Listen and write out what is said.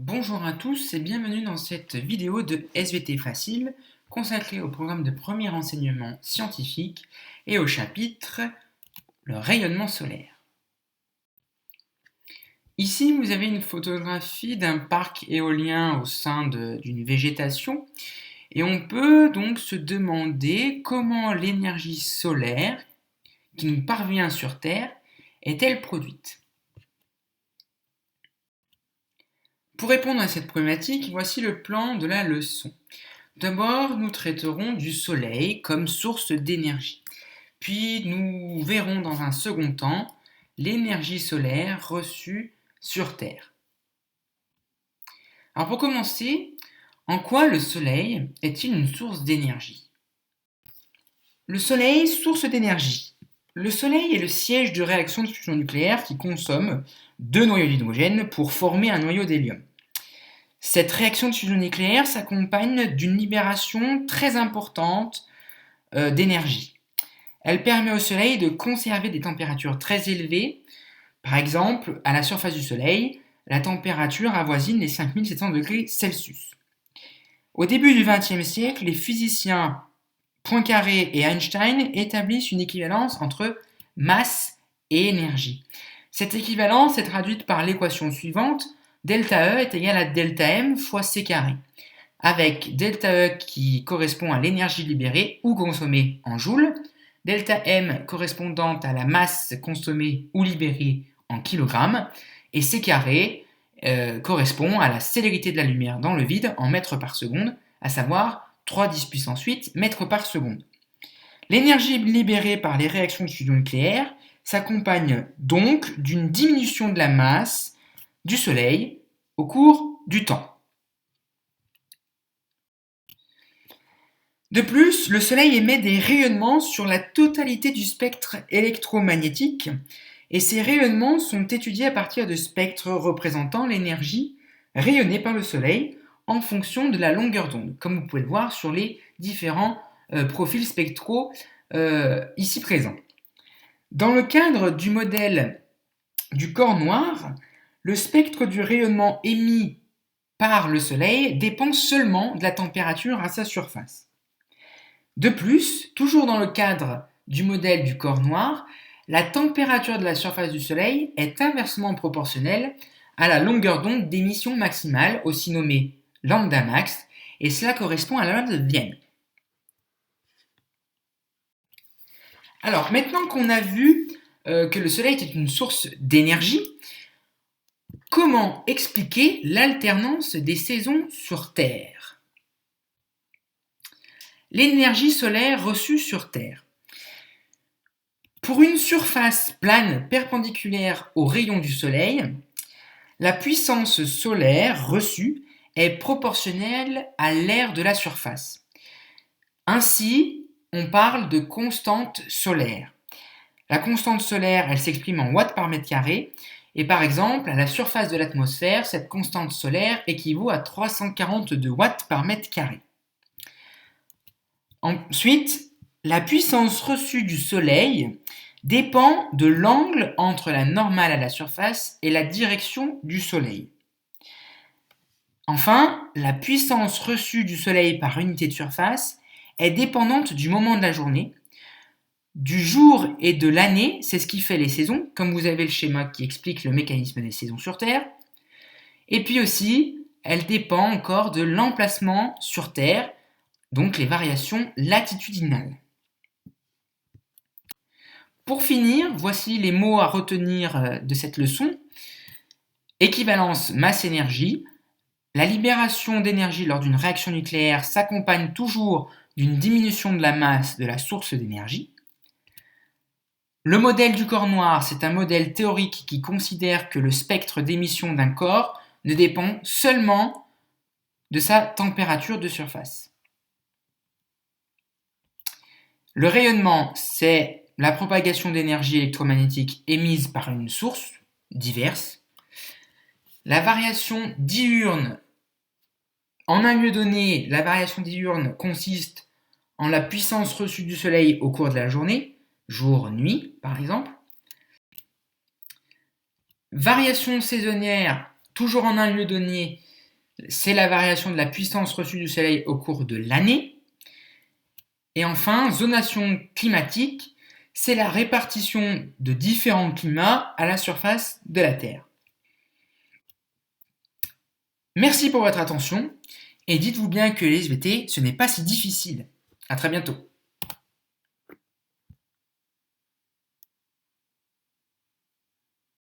Bonjour à tous et bienvenue dans cette vidéo de SVT Facile consacrée au programme de premier enseignement scientifique et au chapitre le rayonnement solaire. Ici, vous avez une photographie d'un parc éolien au sein d'une végétation et on peut donc se demander comment l'énergie solaire qui nous parvient sur Terre est-elle produite. Pour répondre à cette problématique, voici le plan de la leçon. D'abord, nous traiterons du Soleil comme source d'énergie. Puis, nous verrons dans un second temps l'énergie solaire reçue sur Terre. Alors pour commencer, en quoi le Soleil est-il une source d'énergie? Le Soleil, source d'énergie. Le Soleil est le siège de réaction de fusion nucléaire qui consomme deux noyaux d'hydrogène pour former un noyau d'hélium. Cette réaction de fusion nucléaire s'accompagne d'une libération très importante d'énergie. Elle permet au Soleil de conserver des températures très élevées. Par exemple, à la surface du Soleil, la température avoisine les 5700 degrés Celsius. Au début du XXe siècle, les physiciens Poincaré et Einstein établissent une équivalence entre masse et énergie. Cette équivalence est traduite par l'équation suivante: delta E est égal à delta M fois C carré, avec delta E qui correspond à l'énergie libérée ou consommée en joules, delta M correspondant à la masse consommée ou libérée en kilogrammes, et C carré correspond à la célérité de la lumière dans le vide en mètres par seconde, à savoir 3 × 10⁻⁸ mètres par seconde. L'énergie libérée par les réactions de fusion nucléaire s'accompagne donc d'une diminution de la masse du Soleil au cours du temps. De plus, le Soleil émet des rayonnements sur la totalité du spectre électromagnétique, et ces rayonnements sont étudiés à partir de spectres représentant l'énergie rayonnée par le Soleil en fonction de la longueur d'onde, comme vous pouvez le voir sur les différents profils spectraux ici présents. Dans le cadre du modèle du corps noir, le spectre du rayonnement émis par le Soleil dépend seulement de la température à sa surface. De plus, toujours dans le cadre du modèle du corps noir, la température de la surface du Soleil est inversement proportionnelle à la longueur d'onde d'émission maximale, aussi nommée lambda max, et cela correspond à la loi de Vienne. Alors, maintenant qu'on a vu que le Soleil était une source d'énergie, comment expliquer l'alternance des saisons sur Terre? L'énergie solaire reçue sur Terre. Pour une surface plane perpendiculaire aux rayons du Soleil, la puissance solaire reçue est proportionnelle à l'aire de la surface. Ainsi, on parle de constante solaire. La constante solaire, elle s'exprime en watts par mètre carré, et par exemple, à la surface de l'atmosphère, cette constante solaire équivaut à 342 watts par mètre carré. Ensuite, la puissance reçue du Soleil dépend de l'angle entre la normale à la surface et la direction du Soleil. Enfin, la puissance reçue du Soleil par unité de surface est dépendante du moment de la journée, du jour et de l'année, c'est ce qui fait les saisons, comme vous avez le schéma qui explique le mécanisme des saisons sur Terre. Et puis aussi, elle dépend encore de l'emplacement sur Terre, donc les variations latitudinales. Pour finir, voici les mots à retenir de cette leçon. Équivalence masse-énergie. La libération d'énergie lors d'une réaction nucléaire s'accompagne toujours d'une diminution de la masse de la source d'énergie. Le modèle du corps noir, c'est un modèle théorique qui considère que le spectre d'émission d'un corps ne dépend seulement de sa température de surface. Le rayonnement, c'est la propagation d'énergie électromagnétique émise par une source diverse. La variation diurne, en un lieu donné, la variation diurne consiste en la puissance reçue du Soleil au cours de la journée, jour-nuit par exemple. Variation saisonnière, toujours en un lieu donné, c'est la variation de la puissance reçue du Soleil au cours de l'année. Et enfin, zonation climatique, c'est la répartition de différents climats à la surface de la Terre. Merci pour votre attention et dites-vous bien que les SVT, ce n'est pas si difficile. À très bientôt.